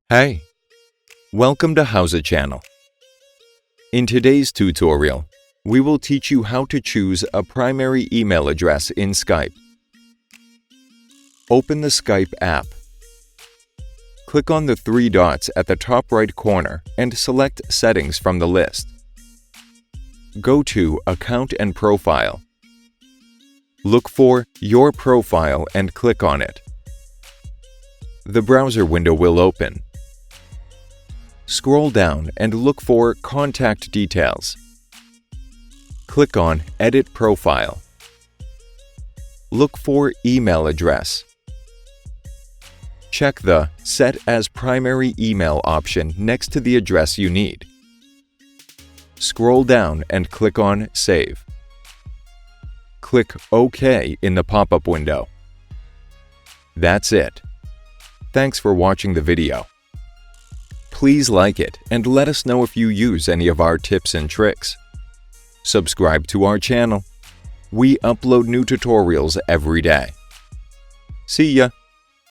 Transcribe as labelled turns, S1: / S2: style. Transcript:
S1: Hey, welcome to Howza channel. In today's tutorial, we will teach you how to choose a primary email address in Skype. Open the Skype app. Click on the three dots at the top right corner and select Settings from the list. Go to Account and Profile. Look for Your Profile and click on it. The browser window will open. Scroll down and look for Contact Details. Click on Edit Profile. Look for Email Address. Check the Set as Primary Email option next to the address you need. Scroll down and click on Save. Click OK in the pop-up window. That's it. Thanks for watching the video. Please like it and let us know if you use any of our tips and tricks. Subscribe to our channel. We upload new tutorials every day. See ya!